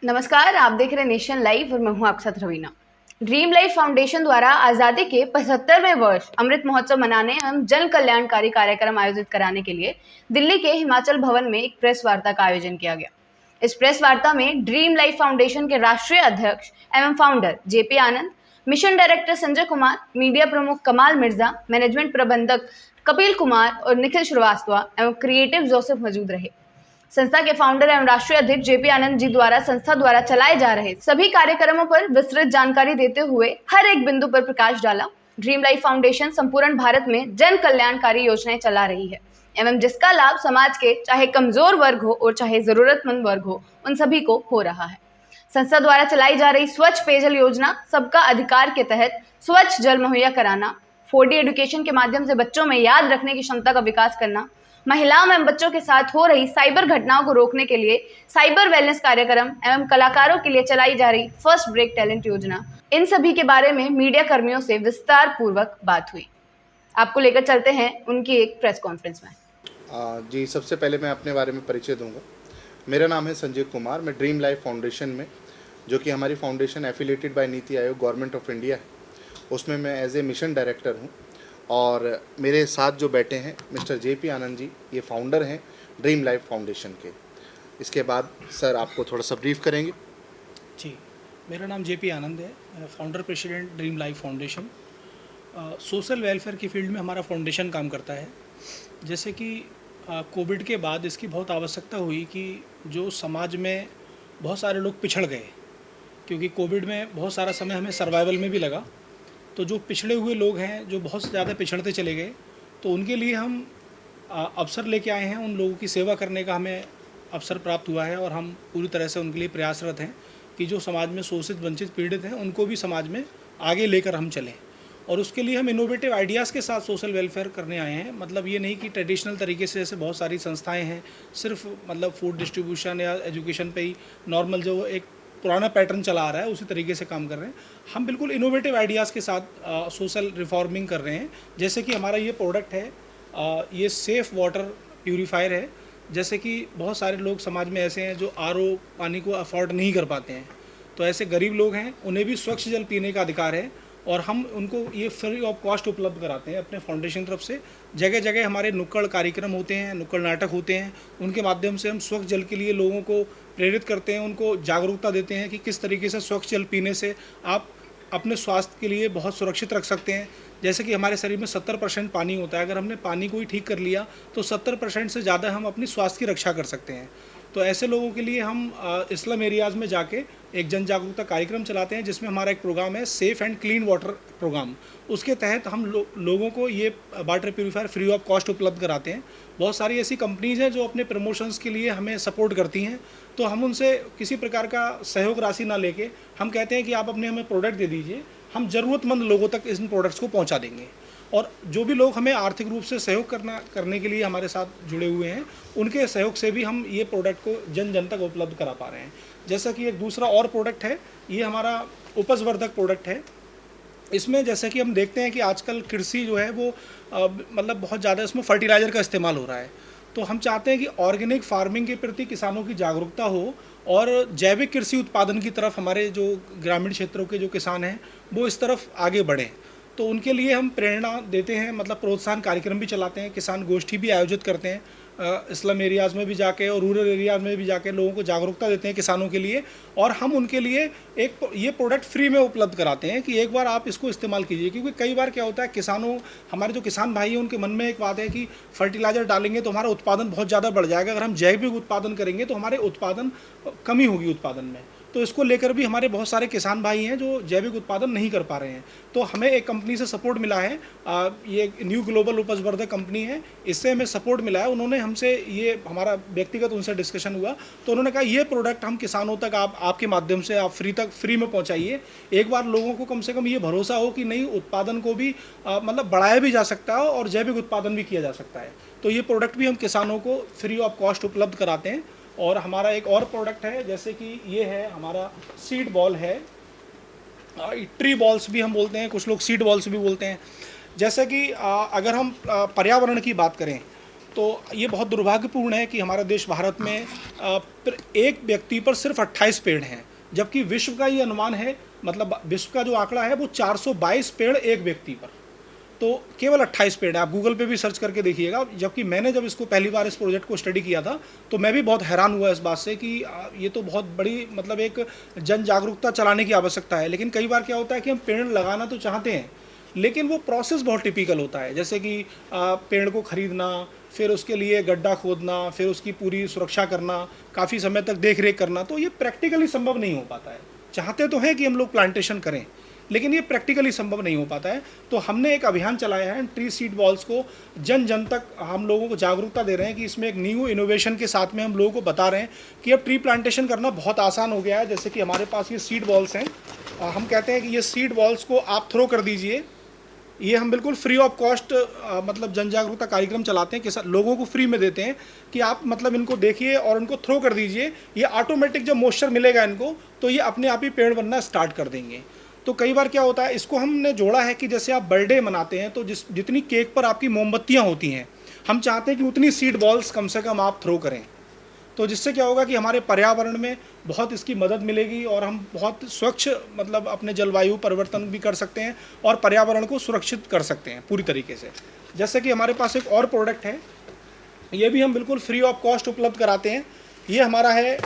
नमस्कार, आप देख रहे हैं नेशन लाइव और मैं हूं आपके साथ रवीना। ड्रीम लाइफ फाउंडेशन द्वारा आज़ादी के 75वें वर्ष अमृत महोत्सव मनाने एवं जन कल्याणकारी कार्यक्रम आयोजित कराने के लिए दिल्ली के हिमाचल भवन में एक प्रेस वार्ता का आयोजन किया गया। इस प्रेस वार्ता में ड्रीम लाइफ फाउंडेशन के राष्ट्रीय अध्यक्ष एवं founder JP Anand, mission director Sanjay Kumar, media प्रमुख कमाल मिर्जा, मैनेजमेंट प्रबंधक कपिल कुमार और निखिल श्रीवास्तव एवं क्रिएटिव जोसेफ मौजूद रहे। संस्था के फाउंडर एवं राष्ट्रीय अध्यक्ष जेपी आनंद जी द्वारा संस्था द्वारा चलाए जा रहे सभी कार्यक्रमों पर विस्तृत जानकारी देते हुए हर एक बिंदु पर प्रकाश डाला। ड्रीम लाइफ फाउंडेशन संपूर्ण भारत में जन कल्याणकारी योजनाएं चला रही है एवं जिसका लाभ समाज के चाहे कमजोर वर्ग हो और चाहे जरूरतमंद वर्ग हो, उन सभी को हो रहा है। संस्था द्वारा चलाई जा रही स्वच्छ पेयजल योजना सबका अधिकार के तहत स्वच्छ जल मुहैया कराना, 4D एजुकेशन के माध्यम से बच्चों में याद रखने की क्षमता का विकास करना, महिलाओं एवं बच्चों के साथ हो रही साइबर घटनाओं को रोकने के लिए साइबर वेलनेस कार्यक्रम एवं कलाकारों के लिए चलाई जा रही फर्स्ट ब्रेक टैलेंट योजना, इन सभी के बारे में मीडिया कर्मियों से विस्तार पूर्वक बात हुई। आपको लेकर चलते हैं उनकी एक प्रेस कॉन्फ्रेंस में। जी, सबसे पहले मैं अपने बारे में परिचय दूंगा। मेरा नाम है संजय कुमार। मैं ड्रीम लाइफ फाउंडेशन में, जो कि हमारी foundation affiliated bye NITI Aayog government of India है, उसमें मैं एज ए मिशन डायरेक्टर हूँ। और मेरे साथ जो बैठे हैं मिस्टर जेपी आनंद जी, ये फाउंडर हैं ड्रीम लाइफ फाउंडेशन के। इसके बाद सर आपको थोड़ा सा ब्रीफ करेंगे। जी, मेरा नाम जेपी आनंद है, founder president dream life foundation. Social welfare की फील्ड में हमारा फाउंडेशन काम करता है। जैसे कि कोविड के बाद इसकी बहुत आवश्यकता हुई कि जो समाज में बहुत सारे लोग पिछड़ गए, क्योंकि कोविड में बहुत सारा समय हमें सर्वाइवल में भी लगा। तो जो पिछड़े हुए लोग हैं, जो बहुत ज़्यादा पिछड़ते चले गए, तो उनके लिए हम अवसर लेके आए हैं। उन लोगों की सेवा करने का हमें अवसर प्राप्त हुआ है और हम पूरी तरह से उनके लिए प्रयासरत हैं कि जो समाज में शोषित, वंचित, पीड़ित हैं, उनको भी समाज में आगे लेकर हम चलें। और उसके लिए हम इनोवेटिव आइडियाज़ के साथ सोशल वेलफेयर करने आए हैं। मतलब ये नहीं कि ट्रेडिशनल तरीके से जैसे बहुत सारी संस्थाएँ हैं, सिर्फ मतलब फूड डिस्ट्रीब्यूशन या एजुकेशन पे ही नॉर्मल जो एक पुराना पैटर्न चला आ रहा है उसी तरीके से काम कर रहे हैं। हम बिल्कुल इनोवेटिव आइडियाज़ के साथ सोशल रिफॉर्मिंग कर रहे हैं। जैसे कि हमारा ये प्रोडक्ट है, ये सेफ़ वाटर प्यूरीफायर है। जैसे कि बहुत सारे लोग समाज में ऐसे हैं जो RO पानी को अफोर्ड नहीं कर पाते हैं, तो ऐसे गरीब लोग हैं, उन्हें भी स्वच्छ जल पीने का अधिकार है और हम उनको ये फ्री ऑफ कॉस्ट उपलब्ध कराते हैं अपने फाउंडेशन तरफ से। जगह जगह हमारे नुक्कड़ कार्यक्रम होते हैं, नुक्कड़ नाटक होते हैं, उनके माध्यम से हम स्वच्छ जल के लिए लोगों को प्रेरित करते हैं, उनको जागरूकता देते हैं कि किस तरीके से स्वच्छ जल पीने से आप अपने स्वास्थ्य के लिए बहुत सुरक्षित रख सकते हैं। जैसे कि हमारे शरीर में 70% पानी होता है, अगर हमने पानी को ही ठीक कर लिया तो 70% से ज़्यादा हम अपनी स्वास्थ्य की रक्षा कर सकते हैं। तो ऐसे लोगों के लिए हम स्लम एरियाज़ में जाके एक जन जागरूकता कार्यक्रम चलाते हैं, जिसमें हमारा एक प्रोग्राम है safe and clean water program. उसके तहत हम लोगों को ये water purifier free of cost उपलब्ध कराते हैं। बहुत सारी ऐसी कंपनीज़ हैं जो अपने प्रमोशंस के लिए हमें सपोर्ट करती हैं, तो हम उनसे किसी प्रकार का सहयोग राशि ना लेके हम कहते हैं कि आप अपने हमें प्रोडक्ट दे दीजिए, हम ज़रूरतमंद लोगों तक इन प्रोडक्ट्स को पहुंचा देंगे। और जो भी लोग हमें आर्थिक रूप से सहयोग करने के लिए हमारे साथ जुड़े हुए हैं, उनके सहयोग से भी हम ये प्रोडक्ट को जन जन तक उपलब्ध करा पा रहे हैं। जैसा कि एक दूसरा और प्रोडक्ट है, ये हमारा उपजवर्धक प्रोडक्ट है। इसमें जैसे कि हम देखते हैं कि आजकल कृषि जो है वो मतलब बहुत ज़्यादा इसमें फर्टिलाइज़र का इस्तेमाल हो रहा है। तो हम चाहते हैं कि ऑर्गेनिक फार्मिंग के प्रति किसानों की जागरूकता हो और जैविक कृषि उत्पादन की तरफ हमारे जो ग्रामीण क्षेत्रों के जो किसान हैं वो इस तरफ आगे बढ़ें। तो उनके लिए हम प्रेरणा देते हैं, मतलब प्रोत्साहन कार्यक्रम भी चलाते हैं, किसान गोष्ठी भी आयोजित करते हैं स्लम एरियाज़ में भी जाके और रूरल एरियाज़ में भी जाके लोगों को जागरूकता देते हैं किसानों के लिए। और हम उनके लिए एक ये प्रोडक्ट फ्री में उपलब्ध कराते हैं कि एक बार आप इसको इस्तेमाल कीजिए। क्योंकि कई बार क्या होता है, किसानों, हमारे जो किसान भाई हैं, उनके मन में एक बात है कि फर्टिलाइज़र डालेंगे तो हमारा उत्पादन बहुत ज़्यादा बढ़ जाएगा, अगर हम जैविक उत्पादन करेंगे तो हमारे उत्पादन कमी होगी उत्पादन में। तो इसको लेकर भी हमारे बहुत सारे किसान भाई हैं जो जैविक उत्पादन नहीं कर पा रहे हैं। तो हमें एक कंपनी से सपोर्ट मिला है, ये न्यू ग्लोबल उपजवर्धक कंपनी है, इससे हमें सपोर्ट मिला है। उन्होंने हमसे, ये हमारा व्यक्तिगत उनसे डिस्कशन हुआ, तो उन्होंने कहा ये प्रोडक्ट हम किसानों तक आपके माध्यम से आप फ्री में पहुँचाइए। एक बार लोगों को कम से कम ये भरोसा हो कि नहीं, उत्पादन को भी मतलब बढ़ाया भी जा सकता है और जैविक उत्पादन भी किया जा सकता है। तो ये प्रोडक्ट भी हम किसानों को फ्री ऑफ कॉस्ट उपलब्ध कराते हैं। और हमारा एक और प्रोडक्ट है, जैसे कि ये है हमारा सीड बॉल है, ट्री बॉल्स भी हम बोलते हैं, कुछ लोग सीड बॉल्स भी बोलते हैं। जैसे कि अगर हम पर्यावरण की बात करें तो ये बहुत दुर्भाग्यपूर्ण है कि हमारा देश भारत में एक व्यक्ति पर सिर्फ 28 पेड़ हैं, जबकि विश्व का ये अनुमान है, मतलब विश्व का जो आंकड़ा है वो 422 पेड़ एक व्यक्ति पर, तो केवल 28 पेड़ है। आप गूगल पे भी सर्च करके देखिएगा। जबकि मैंने जब इसको पहली बार इस प्रोजेक्ट को स्टडी किया था तो मैं भी बहुत हैरान हुआ इस बात से कि ये तो बहुत बड़ी मतलब एक जन जागरूकता चलाने की आवश्यकता है। लेकिन कई बार क्या होता है कि हम पेड़ लगाना तो चाहते हैं, लेकिन वो प्रोसेस बहुत टिपिकल होता है, जैसे कि पेड़ को खरीदना, फिर उसके लिए गड्ढा खोदना, फिर उसकी पूरी सुरक्षा करना, काफ़ी समय तक देख रेख करना, तो ये प्रैक्टिकली संभव नहीं हो पाता है। चाहते तो हैं कि हम लोग प्लांटेशन करें, लेकिन ये प्रैक्टिकली संभव नहीं हो पाता है। तो हमने एक अभियान चलाया है, ट्री सीड बॉल्स को जन जन तक हम लोगों को जागरूकता दे रहे हैं कि इसमें एक न्यू इनोवेशन के साथ में हम लोगों को बता रहे हैं कि अब ट्री प्लांटेशन करना बहुत आसान हो गया है। जैसे कि हमारे पास ये सीड बॉल्स हैं, हम कहते हैं कि ये सीड बॉल्स को आप थ्रो कर दीजिए। ये हम बिल्कुल फ्री ऑफ कॉस्ट मतलब जन जागरूकता कार्यक्रम चलाते हैं, कि लोगों को फ्री में देते हैं कि आप मतलब इनको देखिए और इनको थ्रो कर दीजिए। ये ऑटोमेटिक जब मॉइस्चर मिलेगा इनको, तो ये अपने आप ही पेड़ बनना स्टार्ट कर देंगे। तो कई बार क्या होता है, इसको हमने जोड़ा है कि जैसे आप बर्थडे मनाते हैं तो जितनी केक पर आपकी मोमबत्तियाँ होती हैं, हम चाहते हैं कि उतनी सीड बॉल्स कम से कम आप थ्रो करें। तो जिससे क्या होगा कि हमारे पर्यावरण में बहुत इसकी मदद मिलेगी और हम बहुत स्वच्छ मतलब अपने जलवायु परिवर्तन भी कर सकते हैं और पर्यावरण को सुरक्षित कर सकते हैं पूरी तरीके से। जैसे कि हमारे पास एक और प्रोडक्ट है, ये भी हम बिल्कुल फ्री ऑफ कॉस्ट उपलब्ध कराते हैं। ये हमारा है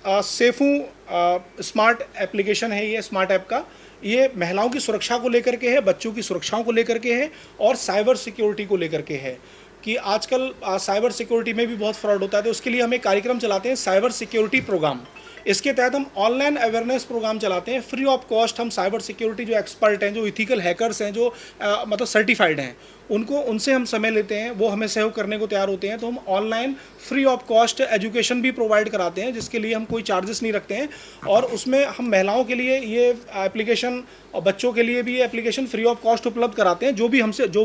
सेफू स्मार्ट एप्लीकेशन है, ये स्मार्ट ऐप का। ये महिलाओं की सुरक्षा को लेकर के है, बच्चों की सुरक्षाओं को लेकर के है और साइबर सिक्योरिटी को लेकर के है कि आजकल साइबर सिक्योरिटी में भी बहुत फ्रॉड होता है। तो उसके लिए हम एक कार्यक्रम चलाते हैं, साइबर सिक्योरिटी प्रोग्राम। इसके तहत हम ऑनलाइन अवेयरनेस प्रोग्राम चलाते हैं फ्री ऑफ कॉस्ट। हम साइबर सिक्योरिटी जो एक्सपर्ट हैं, जो इथिकल हैकर्स हैं, जो मतलब सर्टिफाइड हैं, उनसे हम समय लेते हैं, वो हमें सहयोग करने को तैयार होते हैं। तो हम online free of cost education भी प्रोवाइड कराते हैं, जिसके लिए हम कोई चार्जेस नहीं रखते हैं। और उसमें हम महिलाओं के लिए ये एप्लीकेशन और बच्चों के लिए भी ये एप्लीकेशन फ्री ऑफ कॉस्ट उपलब्ध कराते हैं। जो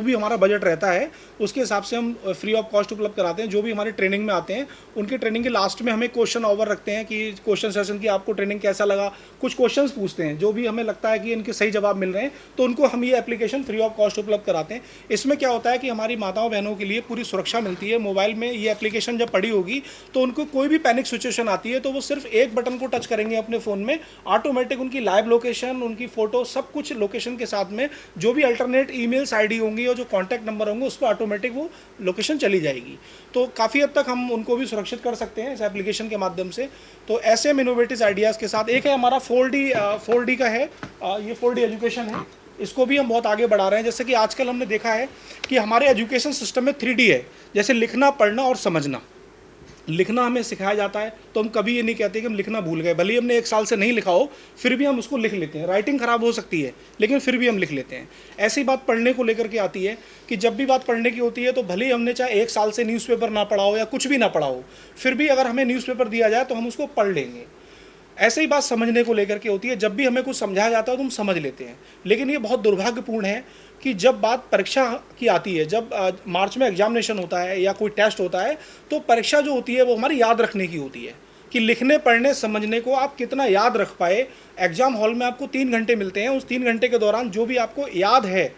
भी हमारा बजट रहता है उसके हिसाब से हम फ्री ऑफ कॉस्ट उपलब्ध कराते हैं। जो भी हमारे ट्रेनिंग में आते हैं, उनके ट्रेनिंग के लास्ट में हमें क्वेश्चन ओवर रखते हैं कि क्वेश्चन सेशन की आपको ट्रेनिंग कैसा लगा, कुछ क्वेश्चंस पूछते हैं। जो भी हमें लगता है कि इनके सही जवाब मिल रहे हैं, तो उनको हम ये एप्लीकेशन फ्री ऑफ कॉस्ट उपलब्ध कराते हैं। इसमें क्या होता है कि हमारी माताओं बहनों के लिए पूरी सुरक्षा मिलती है। मोबाइल में ये एप्लीकेशन जब पड़ी होगी तो उनको कोई भी पैनिक सिचुएशन आती है तो वो सिर्फ एक बटन को टच करेंगे अपने फ़ोन में, ऑटोमेटिक उनकी लाइव लोकेशन, उनकी फ़ोटो, सब कुछ लोकेशन के साथ में जो भी अल्टरनेट ईमेल्स आईडी होंगी और जो कॉन्टैक्ट नंबर होंगे उस पर ऑटोमेटिक वो लोकेशन चली जाएगी। तो काफ़ी हद तक हम उनको भी सुरक्षित कर सकते हैं इस एप्लीकेशन के माध्यम से। तो ऐसे हम इनोवेटिव आइडियाज़ के साथ, एक है हमारा 4D का है, ये 4D एजुकेशन है, इसको भी हम बहुत आगे बढ़ा रहे हैं। जैसे कि आजकल हमने देखा है कि हमारे एजुकेशन सिस्टम में 3D है, जैसे लिखना, पढ़ना और समझना। लिखना हमें सिखाया जाता है तो हम कभी ये नहीं कहते कि हम लिखना भूल गए, भले ही हमने 1 साल से नहीं लिखा हो, फिर भी हम उसको लिख लेते हैं। राइटिंग ख़राब हो सकती है लेकिन फिर भी हम लिख लेते हैं। ऐसी बात पढ़ने को लेकर के आती है कि जब भी बात पढ़ने की होती है तो भले ही हमने चाहे 1 साल से न्यूज़पेपर ना पढ़ा हो या कुछ भी ना पढ़ा हो, फिर भी अगर हमें न्यूज़पेपर दिया जाए तो हम उसको पढ़ लेंगे। ऐसे ही बात समझने को लेकर के होती है, जब भी हमें कुछ समझाया जाता है तो हम समझ लेते हैं। लेकिन ये बहुत दुर्भाग्यपूर्ण है कि जब बात परीक्षा की आती है, जब मार्च में एग्जामिनेशन होता है या कोई टेस्ट होता है, तो परीक्षा जो होती है वो हमारी याद रखने की होती है कि लिखने, पढ़ने, समझने को आप कितना याद रख पाए। एग्जाम हॉल में आपको 3 घंटे मिलते हैं, उस 3 घंटे के दौरान जो भी आपको याद है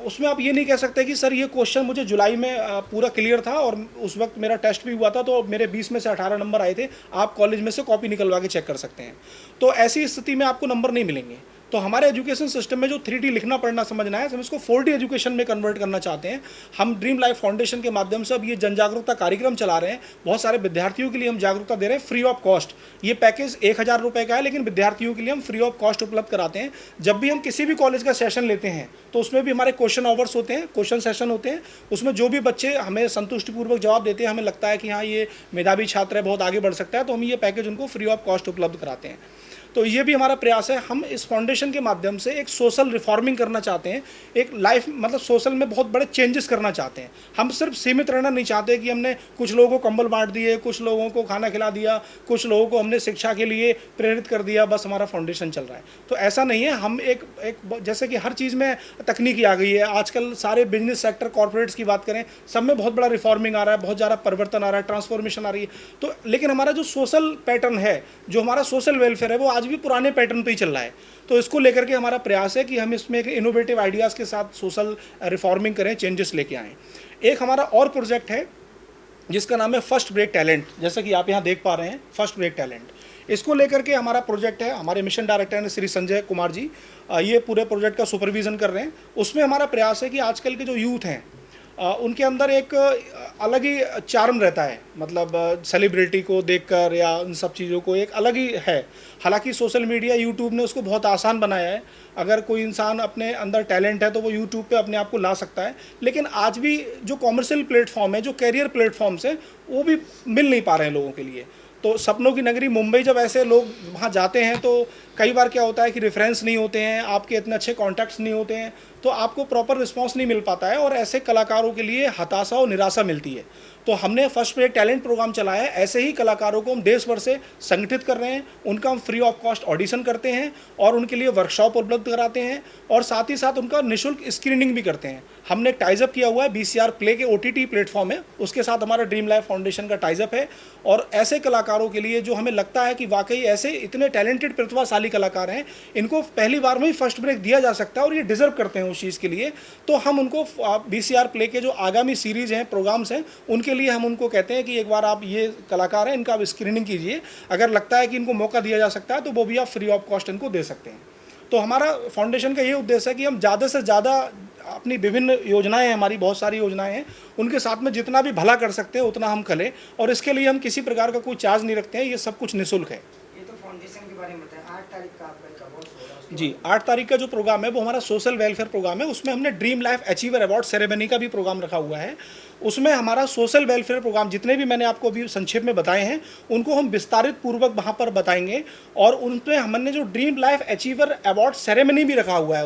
उसमें आप ये नहीं कह सकते कि सर ये क्वेश्चन मुझे जुलाई में पूरा क्लियर था और उस वक्त मेरा टेस्ट भी हुआ था तो मेरे 20 में से 18 नंबर आए थे। आप कॉलेज में से कॉपी निकलवा के चेक कर सकते हैं। तो ऐसी स्थिति में आपको नंबर नहीं मिलेंगे। तो हमारे एजुकेशन सिस्टम में जो 3D लिखना, पढ़ना, समझना है, हम इसको 4D एजुकेशन में कन्वर्ट करना चाहते हैं। हम ड्रीम लाइफ फाउंडेशन के माध्यम से अब ये जन जागरूकता कार्यक्रम चला रहे हैं। बहुत सारे विद्यार्थियों के लिए हम जागरूकता दे रहे हैं फ्री ऑफ कॉस्ट। ये पैकेज 1000 रुपये का है, लेकिन विद्यार्थियों के लिए हम फ्री ऑफ कॉस्ट उपलब्ध कराते हैं। जब भी हम किसी भी कॉलेज का सेशन लेते हैं तो उसमें भी हमारे क्वेश्चन ओवर्स होते हैं, क्वेश्चन सेशन होते हैं। उसमें जो भी बच्चे हमें संतुष्टिपूर्वक जवाब देते हैं, हमें लगता है कि हाँ ये मेधावी छात्र है, बहुत आगे बढ़ सकता है, तो हम ये पैकेज उनको फ्री ऑफ कॉस्ट उपलब्ध कराते हैं। तो ये भी हमारा प्रयास है। हम इस फाउंडेशन के माध्यम से एक सोशल रिफॉर्मिंग करना चाहते हैं, एक लाइफ मतलब सोशल में बहुत बड़े चेंजेस करना चाहते हैं। हम सिर्फ सीमित रहना नहीं चाहते कि हमने कुछ लोगों को कंबल बांट दिए, कुछ लोगों को खाना खिला दिया, कुछ लोगों को हमने शिक्षा के लिए प्रेरित कर दिया, बस हमारा फाउंडेशन चल रहा है। तो ऐसा नहीं है। हम एक जैसे कि हर चीज़ में तकनीकी आ गई है आजकल, सारे बिजनेस सेक्टर, कॉर्पोरेट्स की बात करें, सब में बहुत बड़ा रिफॉर्मिंग आ रहा है, बहुत ज़्यादा परिवर्तन आ रहा है, ट्रांसफॉर्मेशन आ रही है। तो लेकिन हमारा जो सोशल पैटर्न है, जो हमारा सोशल वेलफेयर है, वो आज भी पुराने पैटर्न पे ही चल रहा है। तो इसको लेकर के हमारा प्रयास है कि हम इसमें एक इनोवेटिव आइडियाज़ के साथ सोशल रिफॉर्मिंग करें, चेंजेस लेके आएँ। एक हमारा और प्रोजेक्ट है जिसका नाम है फर्स्ट ब्रेक टैलेंट, जैसा कि आप यहाँ देख पा रहे हैं फर्स्ट ब्रेक टैलेंट। इसको लेकर के हमारा प्रोजेक्ट है, हमारे मिशन डायरेक्टर हैं श्री संजय कुमार जी, ये पूरे प्रोजेक्ट का सुपरविज़न कर रहे हैं। उसमें हमारा प्रयास है कि आजकल के जो यूथ हैं उनके अंदर एक अलग ही चार्म रहता है, मतलब सेलिब्रिटी को देखकर या उन सब चीज़ों को एक अलग ही है। हालांकि सोशल मीडिया यूट्यूब ने उसको बहुत आसान बनाया है, अगर कोई इंसान अपने अंदर टैलेंट है तो वो यूट्यूब पे अपने आप को ला सकता है। लेकिन आज भी जो कॉमर्शियल प्लेटफॉर्म है, जो कैरियर प्लेटफॉर्म्स हैं, वो भी मिल नहीं पा रहे हैं लोगों के लिए। तो सपनों की नगरी मुंबई, जब ऐसे लोग वहाँ जाते हैं तो कई बार क्या होता है कि रेफरेंस नहीं होते हैं, आपके इतने अच्छे कॉन्टैक्ट्स नहीं होते हैं, तो आपको प्रॉपर रिस्पांस नहीं मिल पाता है और ऐसे कलाकारों के लिए हताशा और निराशा मिलती है। तो हमने फर्स्ट ब्रेक टैलेंट प्रोग्राम चलाया है। ऐसे ही कलाकारों को हम देश भर से संगठित कर रहे हैं, उनका हम फ्री ऑफ कॉस्ट ऑडिशन करते हैं और उनके लिए वर्कशॉप उपलब्ध कराते हैं और साथ ही साथ उनका निःशुल्क स्क्रीनिंग भी करते हैं। हमने एक टाइजअप किया हुआ है BCR प्ले के OTT प्लेटफॉर्म है, उसके साथ हमारा ड्रीम लाइफ फाउंडेशन का टाइजअप है। और ऐसे कलाकारों के लिए जो हमें लगता है कि वाकई ऐसे इतने टैलेंटेड प्रतिभाशाली कलाकार हैं, इनको पहली बार में ही फर्स्ट ब्रेक दिया जा सकता है और ये डिजर्व करते हैं उस चीज़ के लिए, तो हम उनको BCR प्ले के जो आगामी सीरीज़ हैं, प्रोग्राम्स हैं, उनके लिए हम उनको कहते हैं कि एक बार आप ये कलाकार हैं, इनका आप स्क्रीनिंग कीजिए। अगर लगता है कि इनको मौका दिया जा सकता है तो वो भी आप फ्री ऑफ कॉस्ट इनको दे सकते हैं। तो हमारा फाउंडेशन का ये उद्देश्य है कि हम ज़्यादा से ज़्यादा अपनी विभिन्न योजनाएं हैं, हमारी बहुत सारी योजनाएं हैं, उनके साथ में जितना भी भला कर सकते हैं उतना हम करें और इसके लिए हम किसी प्रकार का कोई चार्ज नहीं रखते हैं, ये सब कुछ निःशुल्क है। ये तो फाउंडेशन के बारे में बताएं। 8 तारीख का आपका कब हो रहा है? जी, 8 तारीख का जो प्रोग्राम है वो हमारा सोशल वेलफेयर प्रोग्राम है। उसमें हमने dream life achiever award ceremony का भी प्रोग्राम रखा हुआ है। उसमें हमारा सोशल वेलफेयर प्रोग्राम जितने भी मैंने आपको अभी संक्षेप में बताए हैं, उनको हम विस्तारित पूर्वक वहाँ पर बताएंगे और उनमें हमने जो dream life achiever award ceremony भी रखा हुआ है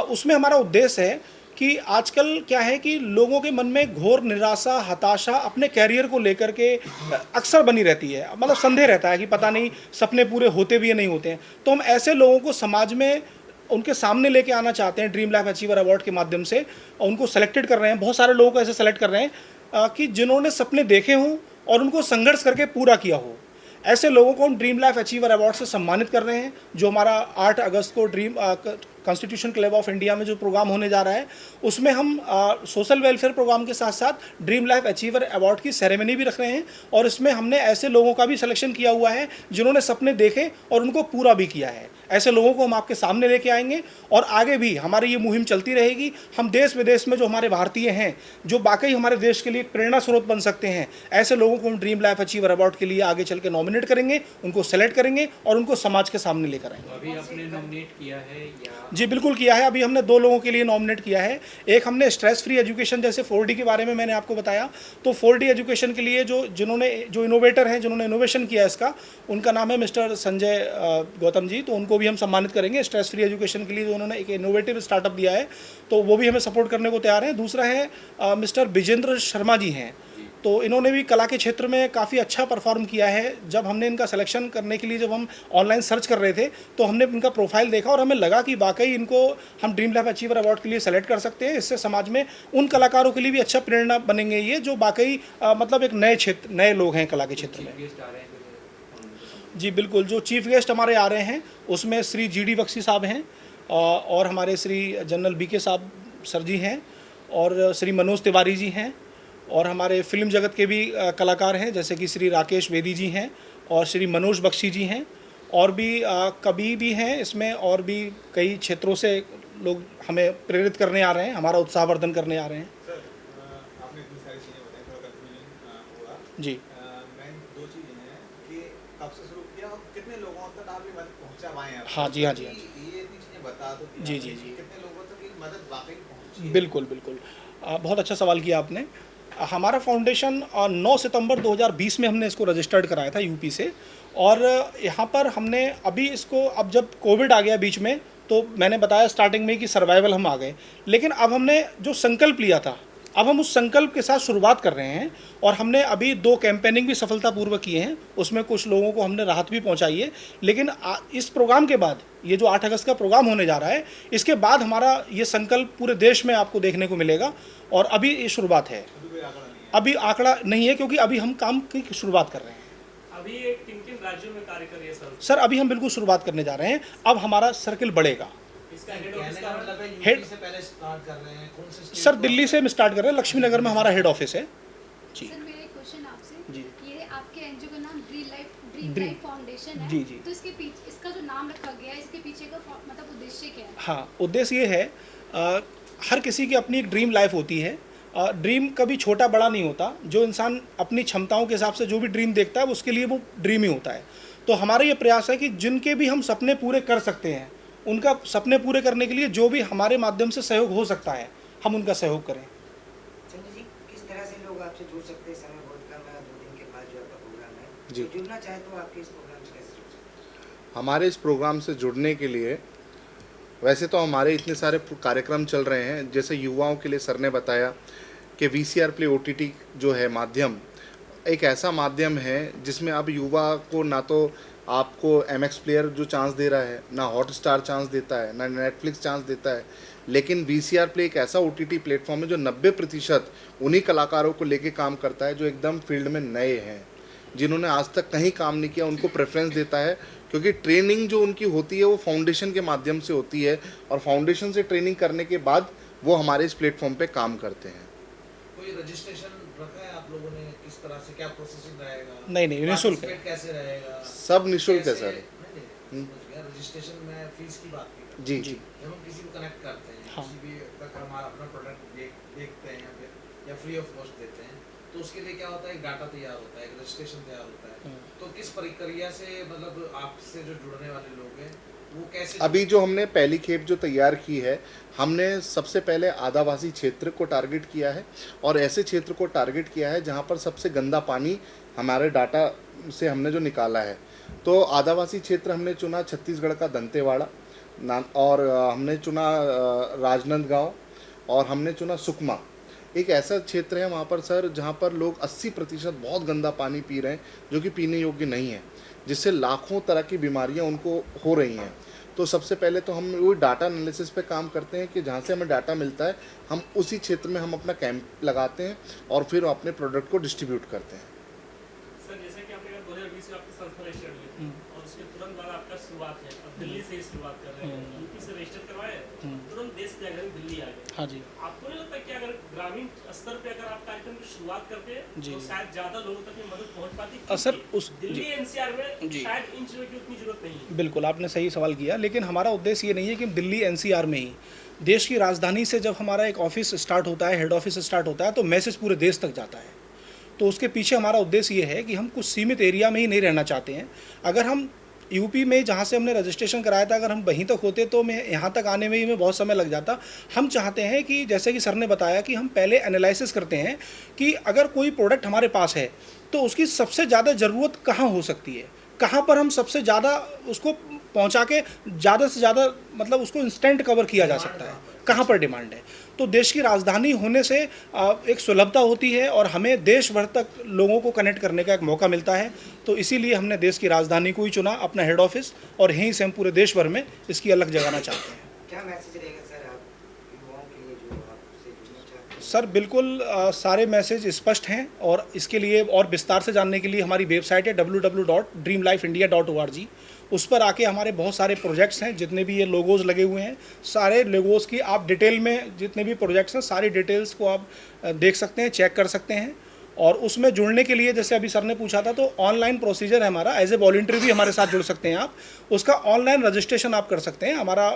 उसमें हमारा उद्देश्य है कि आजकल क्या है कि लोगों के मन में घोर निराशा, हताशा अपने कैरियर को लेकर के अक्सर बनी रहती है, मतलब संदेह रहता है कि पता नहीं सपने पूरे होते भी या नहीं होते हैं। तो हम ऐसे लोगों को समाज में उनके सामने लेके आना चाहते हैं ड्रीम लाइफ अचीवर अवार्ड के माध्यम से, और उनको सेलेक्टेड कर रहे हैं। बहुत सारे लोगों को ऐसे सेलेक्ट कर रहे हैं कि जिन्होंने सपने देखे हों और उनको संघर्ष करके पूरा किया हो। ऐसे लोगों को हम ड्रीम लाइफ अचीवर अवार्ड से सम्मानित कर रहे हैं। जो हमारा 8 अगस्त को कॉन्स्टिट्यूशन क्लब ऑफ इंडिया में जो प्रोग्राम होने जा रहा है, उसमें हम सोशल वेलफेयर प्रोग्राम के साथ साथ ड्रीम लाइफ अचीवर अवार्ड की सेरेमनी भी रख रहे हैं और इसमें हमने ऐसे लोगों का भी सिलेक्शन किया हुआ है जिन्होंने सपने देखे और उनको पूरा भी किया है। ऐसे लोगों को हम आपके सामने लेके आएंगे और आगे भी हमारी ये मुहिम चलती रहेगी। हम देश विदेश में जो हमारे भारतीय हैं, जो वाकई हमारे देश के लिए एक प्रेरणा स्रोत बन सकते हैं, ऐसे लोगों को हम ड्रीम लाइफ अचीवर अवार्ड के लिए आगे चल के नॉमिनेट करेंगे, उनको सेलेक्ट करेंगे और उनको समाज के सामने लेकर आएंगे। अभी आपने नॉमिनेट किया है या? जी बिल्कुल किया है। अभी हमने 2 लोगों के लिए नॉमिनेट किया है। एक हमने स्ट्रेस फ्री एजुकेशन, जैसे 4D के बारे में मैंने आपको बताया, तो 4D एजुकेशन के लिए जो इनोवेटर हैं, जिन्होंने इनोवेशन किया इसका, उनका नाम है मिस्टर संजय गौतम जी। तो उनको भी हम सम्मानित करेंगे स्ट्रेस फ्री एजुकेशन के लिए, जो उन्होंने एक इनोवेटिव स्टार्टअप दिया है, तो वो भी हमें सपोर्ट करने को तैयार हैं। दूसरा है मिस्टर विजेंद्र शर्मा जी हैं, तो इन्होंने भी कला के क्षेत्र में काफ़ी अच्छा परफॉर्म किया है। जब हमने इनका सिलेक्शन करने के लिए जब हम ऑनलाइन सर्च कर रहे थे तो हमने इनका प्रोफाइल देखा और हमें लगा कि वाकई इनको हम ड्रीम लाइफ अचीवर अवार्ड के लिए सेलेक्ट कर सकते हैं। इससे समाज में उन कलाकारों के लिए भी अच्छा प्रेरणा बनेंगे ये, जो वाकई मतलब एक नए लोग हैं कला के क्षेत्र में। जी बिल्कुल, जो चीफ गेस्ट हमारे आ रहे हैं उसमें श्री GD बख्शी साहब हैं और हमारे श्री जनरल BK साहब सर जी हैं और श्री मनोज तिवारी जी हैं और हमारे फिल्म जगत के भी कलाकार हैं, जैसे कि श्री राकेश बेदी जी हैं और श्री मनोज बख्शी जी हैं और भी कवि भी हैं इसमें, और भी कई क्षेत्रों से लोग हमें प्रेरित करने आ रहे हैं, हमारा उत्साहवर्धन करने आ रहे हैं। सर, आपने इतनी सारी चीज़ें बताई, थोड़ा कंफ्यूजन हुआ जी, मैं 2 चीज़ें हैं कि कब से शुरू किया और कितने लोगों तक आप ये मदद पहुँचा पाए हैं? हाँ जी, हाँ जी, हाँ जी। ये इतनी चीज़ें बता दो कि जी, आपने जी, जी। कितने लोगों तक ये मदद वाकई पहुँची है? बिल्कुल बिल्कुल, बहुत अच्छा सवाल किया आपने। हमारा फाउंडेशन 9 सितंबर 2020 में हमने इसको रजिस्टर्ड कराया था यूपी से, और यहाँ पर हमने अभी इसको, अब जब कोविड आ गया बीच में, तो मैंने बताया स्टार्टिंग में कि सर्वाइवल हम आ गए, लेकिन अब हमने जो संकल्प लिया था, अब हम उस संकल्प के साथ शुरुआत कर रहे हैं और हमने अभी 2 कैंपेनिंग भी सफलतापूर्वक किए हैं। उसमें कुछ लोगों को हमने राहत भी पहुंचाई है। लेकिन इस प्रोग्राम के बाद, ये जो 8 अगस्त का प्रोग्राम होने जा रहा है, इसके बाद हमारा ये संकल्प पूरे देश में आपको देखने को मिलेगा और अभी ये शुरुआत है। अभी आंकड़ा नहीं है क्योंकि अभी हम काम की शुरुआत कर रहे हैं। अभी ये किन-किन राज्यों में कार्य कर रही है सर? सर अभी हम बिल्कुल शुरुआत करने जा रहे हैं, अब हमारा सर्किल बढ़ेगा। इसका हेड ऑफिस कहने का का मतलब है हेड- यूपी से पहले स्टार्ट कर रहे हैं, कौन से स्टेट सर को? दिल्ली से हम स्टार्ट कर रहे हैं, लक्ष्मी नगर में हमारा हेड ऑफिस है जी। सर मेरा एक ड्रीम ड्रीम। लाइफ फाउंडेशन है। जी, जी। तो इसके पीछे इसका जो नाम रखा गया है, इसके पीछे का मतलब उद्देश्य क्या है? हाँ, उद्देश्य ये है, हर किसी की अपनी एक ड्रीम लाइफ होती है। ड्रीम कभी छोटा बड़ा नहीं होता। जो इंसान अपनी क्षमताओं के हिसाब से जो भी ड्रीम देखता है उसके लिए वो ड्रीम ही होता है। तो हमारा ये प्रयास है कि जिनके भी हम सपने पूरे कर सकते हैं, उनका सपने पूरे करने के लिए जो भी हमारे माध्यम से सहयोग हो सकता है, हम उनका सहयोग करें। संजय जी, किस तरह से लोग आपसे जुड़ सकते हैं? समय बहुत कम है, 2 दिन के बाद जो आपका प्रोग्राम है, जी। तो जुड़ना चाहे तो आपके इस प्रोग्राम से कैसे जुड़ सकते हैं? हमारे इस प्रोग्राम से जुड़ने के लिए वैसे तो हमारे इतने सारे कार्यक्रम चल रहे हैं। जैसे युवाओं के लिए सर ने बताया कि VCR प्ले OTT जो है माध्यम, एक ऐसा माध्यम है जिसमें अब युवा को ना तो आपको MX प्लेयर जो चांस दे रहा है, ना हॉटस्टार चांस देता है, ना नेटफ्लिक्स चांस देता है, लेकिन VCR प्ले एक ऐसा OTT प्लेटफॉर्म है जो 90% उन्हीं कलाकारों को लेके काम करता है जो एकदम फील्ड में नए हैं, जिन्होंने आज तक कहीं काम नहीं किया, उनको प्रेफरेंस देता है। क्योंकि ट्रेनिंग जो उनकी होती है वो फाउंडेशन के माध्यम से होती है, और फाउंडेशन से ट्रेनिंग करने के बाद वो हमारे इस प्लेटफॉर्म पे काम करते हैं। कोई रजिस्ट्रेशन रखा है आप लोगों ने? किस तरह से, क्या प्रोसेसिंग रहेगा? नहीं, निःशुल्क है। Participate कैसे रहेगा? सब निःशुल्क है कैसे- सर। नहीं, समझ गया। रजिस्ट्रेशन में फीस की बात की। जी जी। जब हम किसी को कनेक्ट करते हैं, हाँ। किसी भी तक हमारा अपना प्रोडक्ट देखते हैं या फ्री ऑफ कॉस्ट देते हैं, तो उसके लिए क्या होता है, एक डाटा तैयार होता है, एक रजिस्ट्रेशन तैयार होता है। तो किस प्रक्रिया से, मतलब आपसे जो जुड़ने वाले लोग हैं वो कैसे? अभी जो हमने पहली खेप जो तैयार की है, हमने सबसे पहले आदिवासी क्षेत्र को टारगेट किया है, और ऐसे क्षेत्र को टारगेट किया है जहाँ पर सबसे गंदा पानी हमारे डाटा से हमने जो निकाला है। तो आदिवासी क्षेत्र हमने चुना छत्तीसगढ़ का दंतेवाड़ा, और हमने चुना राजनांदगांव, और हमने चुना सुकमा। एक ऐसा क्षेत्र है वहाँ पर सर जहाँ पर लोग 80% बहुत गंदा पानी पी रहे हैं जो कि पीने योग्य नहीं है, जिससे लाखों तरह की बीमारियाँ उनको हो रही हैं। तो सबसे पहले तो हम वो डाटा एनालिसिस पे काम करते हैं कि जहाँ से हमें डाटा मिलता है हम उसी क्षेत्र में हम अपना कैंप लगाते हैं और फिर अपने प्रोडक्ट को डिस्ट्रीब्यूट करते हैं। सर, जैसे कि आपने कहा 2020 में आपकी संस्था रजिस्टर हुई और उसके तुरंत बाद आपका शुरुआत है, अब दिल्ली से ही शुरुआत कर रहे हैं, यूपी से रजिस्टर करवाए, तुरंत देश से अगर दिल्ली आ गए। हाँ जी। आपको नहीं लगता कि अगर ग्रामीण स्तर पे अगर आप कार्यक्रम की शुरुआत करते जी। तो शायद ज्यादा लोगों तक ये मदद पहुंच पाती? सर, क्योंकि उस दिल्ली जी। NCR में जी। शायद इन चीजों की उतनी जरूरत नहीं है। बिल्कुल, आपने सही सवाल किया, लेकिन हमारा उद्देश्य ये नहीं है कि दिल्ली NCR में ही, देश की राजधानी से जब हमारा एक ऑफिस स्टार्ट होता है, हेड ऑफिस स्टार्ट होता है, तो मैसेज पूरे देश तक जाता है। तो उसके पीछे हमारा उद्देश्य ये है कि हम कुछ सीमित एरिया में ही नहीं रहना चाहते हैं। अगर हम यूपी में जहाँ से हमने रजिस्ट्रेशन कराया था, अगर हम वहीं तक होते तो मैं यहाँ तक आने में ही में बहुत समय लग जाता। हम चाहते हैं कि जैसे कि सर ने बताया कि हम पहले एनालिसिस करते हैं कि अगर कोई प्रोडक्ट हमारे पास है तो उसकी सबसे ज़्यादा ज़रूरत कहाँ हो सकती है, कहाँ पर हम सबसे ज़्यादा उसको पहुँचा के ज़्यादा से ज़्यादा मतलब उसको इंस्टेंट कवर किया जा सकता है, कहाँ पर डिमांड है। तो देश की राजधानी होने से एक सुलभता होती है और हमें देश भर तक लोगों को कनेक्ट करने का एक मौका मिलता है। तो इसीलिए हमने देश की राजधानी को ही चुना अपना हेड ऑफिस, और यहीं से हम पूरे देश भर में इसकी अलग जगाना चाहते हैं। क्या मैसेज रहेगा सर आप युवाओं के लिए जो आपसे जुड़ना चाहते हैं? सर बिल्कुल, सारे मैसेज स्पष्ट हैं, और इसके लिए और विस्तार से जानने के लिए हमारी वेबसाइट है www.dreamlifeindia.org। उस पर आके हमारे बहुत सारे प्रोजेक्ट्स हैं, जितने भी ये लोगोज़ लगे हुए हैं, सारे लोगोज़ की आप डिटेल में जितने भी प्रोजेक्ट्स हैं सारी डिटेल्स को आप देख सकते हैं, चेक कर सकते हैं। और उसमें जुड़ने के लिए जैसे अभी सर ने पूछा था, तो ऑनलाइन प्रोसीजर है हमारा, एज ए वॉलंटियर भी हमारे साथ जुड़ सकते हैं आप। उसका ऑनलाइन रजिस्ट्रेशन आप कर सकते हैं, हमारा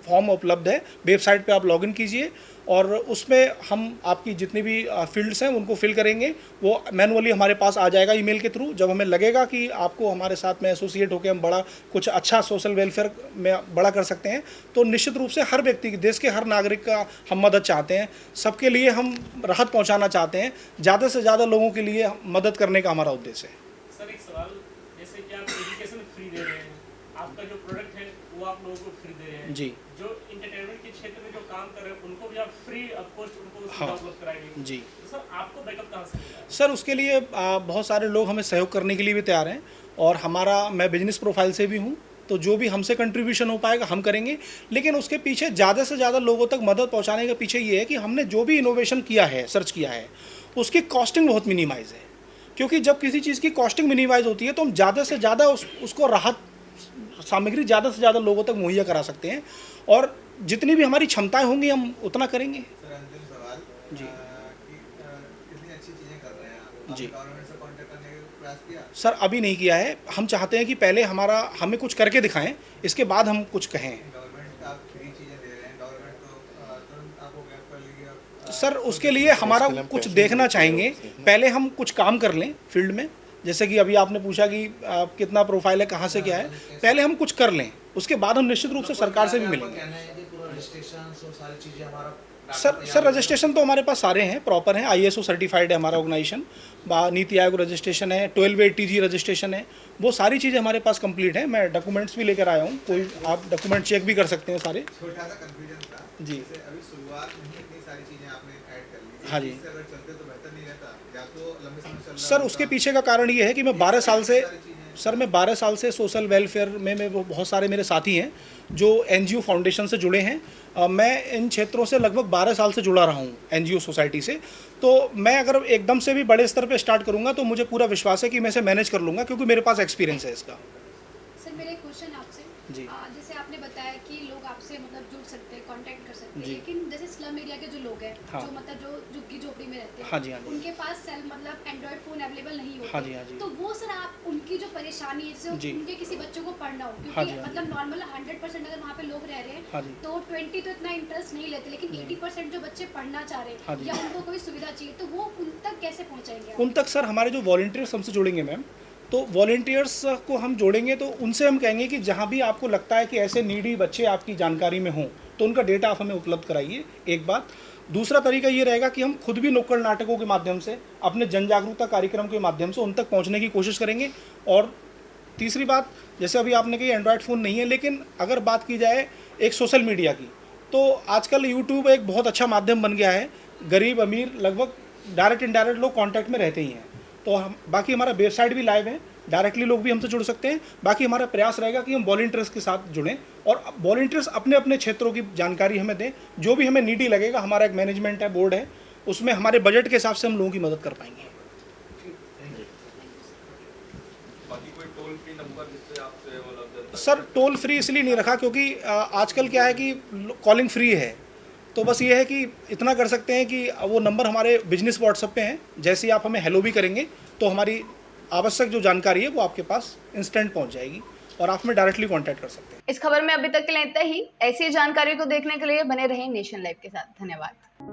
फॉर्म उपलब्ध है, वेबसाइट पे आप लॉगिन कीजिए, और उसमें हम आपकी जितनी भी फील्ड्स हैं उनको फिल करेंगे। वो मैनुअली हमारे पास आ जाएगा ईमेल के थ्रू। जब हमें लगेगा कि आपको हमारे साथ में एसोसिएट होकर हम बड़ा कुछ अच्छा सोशल वेलफेयर में बड़ा कर सकते हैं, तो निश्चित रूप से हर व्यक्ति की, देश के हर नागरिक का हम मदद चाहते हैं, सबके लिए हम राहत पहुंचाना चाहते हैं, ज़्यादा से ज़्यादा लोगों के लिए मदद करने का हमारा उद्देश्य है। सर, एक सवाल, जैसे कि आप एजुकेशन फ्री दे रहे हैं, आपका जो प्रोडक्ट है वो आप लोगों को फ्री दे रहे हैं जी। जो इंटरटेनमेंट के क्षेत्र में जो काम कर रहे हैं उनको भी आप फ्री ऑफ कॉस्ट उनको हाँ। उपलब्ध कराएंगे जी। तो सर आपको बैकअप कहाँ से मिला? सर उसके लिए बहुत सारे लोग हमें सहयोग करने के लिए भी तैयार हैं, और मैं बिजनेस प्रोफाइल से भी हूँ, तो जो भी हमसे कंट्रीब्यूशन हो पाएगा हम करेंगे। लेकिन उसके पीछे ज़्यादा से ज़्यादा लोगों तक मदद पहुँचाने के पीछे ये है कि हमने जो भी इनोवेशन किया है, सर्च किया है, उसकी कॉस्टिंग बहुत मिनिमाइज़ है। क्योंकि जब किसी चीज़ की कॉस्टिंग मिनिमाइज होती है तो हम ज़्यादा से ज़्यादा उसको राहत सामग्री ज़्यादा से ज़्यादा लोगों तक मुहैया करा सकते हैं, और जितनी भी हमारी क्षमताएं होंगी हम उतना करेंगे। सर, अंतिम सवाल जी। कि इतनी अच्छी चीज़ें कर रहे हैं आप, जी। गवर्नमेंट से कांटेक्ट करने के प्रयास प्रयास किया? सर अभी नहीं किया है, हम चाहते हैं कि पहले हमें कुछ करके दिखाएं, इसके बाद हम कुछ कहें। गवर्नमेंट का आप फ्री चीज़ें दे रहे हैं, गवर्नमेंट तो तुरंत आपको गैप कर लेगी। सर उसके लिए हमारा कुछ देखना चाहेंगे, पहले हम कुछ काम कर लें फील्ड में। जैसे कि अभी आपने पूछा कि कितना प्रोफाइल है, कहाँ से क्या है, पहले हम कुछ कर लें, उसके बाद हम निश्चित रूप से सरकार से भी मिलेंगे। कहना है कि पूरा रजिस्ट्रेशन और सारी चीज़ें हमारा सर रजिस्ट्रेशन तो हमारे पास सारे हैं, प्रॉपर हैं, ISO सर्टिफाइड है हमारा ऑर्गेनाइजेशन, नीति आयोग रजिस्ट्रेशन है, 1280G रजिस्ट्रेशन है, वो सारी चीज़ें हमारे पास कंप्लीट है। मैं डॉक्यूमेंट्स भी लेकर आया हूँ, कोई आप डॉक्यूमेंट चेक भी कर सकते हैं सारे। छोटा सा कंफ्यूजन था जी। जैसे अभी शुरुआत में ही इतनी सारी चीज़ें आपने ऐड कर ली, हाँ जी। इससे अगर चलते तो बेहतर नहीं रहता, या तो लंबे समय चल रहा सर होता। उसके पीछे का कारण ये है कि मैं 12 साल से मैं 12 साल से सोशल वेलफेयर में वो बहुत सारे मेरे साथी हैं जो NGO फाउंडेशन से जुड़े हैं। मैं इन क्षेत्रों से लगभग 12 साल से जुड़ा रहा हूँ, NGO सोसाइटी से। तो मैं अगर एकदम से भी बड़े स्तर पे स्टार्ट करूँगा तो मुझे पूरा विश्वास है कि मैं इसे मैनेज कर लूँगा, क्योंकि मेरे पास एक्सपीरियंस है इसका। सर मेरा एक क्वेश्चन आपसे जी। जैसे आपने बताया कि लोग आपसे मतलब जुड़ सकते हैं, कांटेक्ट कर सकते हैं, जी। लेकिन जैसे स्लम एरिया के जो लोग हैं, हाँ। जो मतलब जो झुग्गी झोपड़ी में रहते हैं, हाँ जी, हाँ जी। उनके पास सेल मतलब एंड्रॉइड फ़ोन अवेलेबल नहीं होते। हाँ जी, हाँ जी। तो वो सर आप उनकी जो परेशानी है, जैसे जी। उनके किसी बच्चों को पढ़ना हो, हाँ क्योंकि जी, हाँ जी। मतलब नॉर्मल 100% अगर वहाँ पे लोग रह रहे हाँ हैं जी। तो 20 तो इतना इंटरेस्ट नहीं लेते, लेकिन 80% जो बच्चे पढ़ना चाह रहे हाँ हैं जी। या उनको कोई सुविधा चाहिए, तो वो उन तक कैसे पहुँचाएंगे आप? उन तक सर हमारे जो वॉलंटियर्स हमसे जुड़ेंगे मैम, तो वॉलंटियर्स को हम जोड़ेंगे तो उनसे हम कहेंगे कि जहाँ भी आपको लगता है कि ऐसे नीडी बच्चे आपकी जानकारी में हों तो उनका डेटा आप हमें उपलब्ध कराइए, एक बात। दूसरा तरीका ये रहेगा कि हम खुद भी नुक्कड़ नाटकों के माध्यम से, अपने जन जागरूकता कार्यक्रम के माध्यम से उन तक पहुँचने की कोशिश करेंगे। और तीसरी बात, जैसे अभी आपने कही एंड्रॉयड फ़ोन नहीं है, लेकिन अगर बात की जाए एक सोशल मीडिया की, तो आजकल यूट्यूब एक बहुत अच्छा माध्यम बन गया है। गरीब अमीर लगभग डायरेक्ट इनडायरेक्ट लोग कांटेक्ट में रहते ही हैं। तो हम बाकी हमारा वेबसाइट भी लाइव है, डायरेक्टली लोग भी हमसे जुड़ सकते हैं। बाकी हमारा प्रयास रहेगा कि हम वॉलंटियर्स के साथ जुड़ें और वॉलंटियर्स अपने अपने क्षेत्रों की जानकारी हमें दें। जो भी हमें नीडी लगेगा, हमारा एक मैनेजमेंट है, बोर्ड है, उसमें हमारे बजट के हिसाब से हम लोगों की मदद कर पाएंगे। सर टोल फ्री इसलिए नहीं रखा क्योंकि आजकल क्या है कि कॉलिंग फ्री है, तो बस ये है कि इतना कर सकते हैं कि वो नंबर हमारे बिजनेस व्हाट्सएप पे हैं। जैसे ही आप हमें हेलो भी करेंगे तो हमारी आवश्यक जो जानकारी है वो आपके पास इंस्टेंट पहुंच जाएगी और आप हमें डायरेक्टली कांटेक्ट कर सकते हैं। इस खबर में अभी तक के लिए इतना ही। ऐसी जानकारी को देखने के लिए बने रहें नेशन लाइव के साथ। धन्यवाद।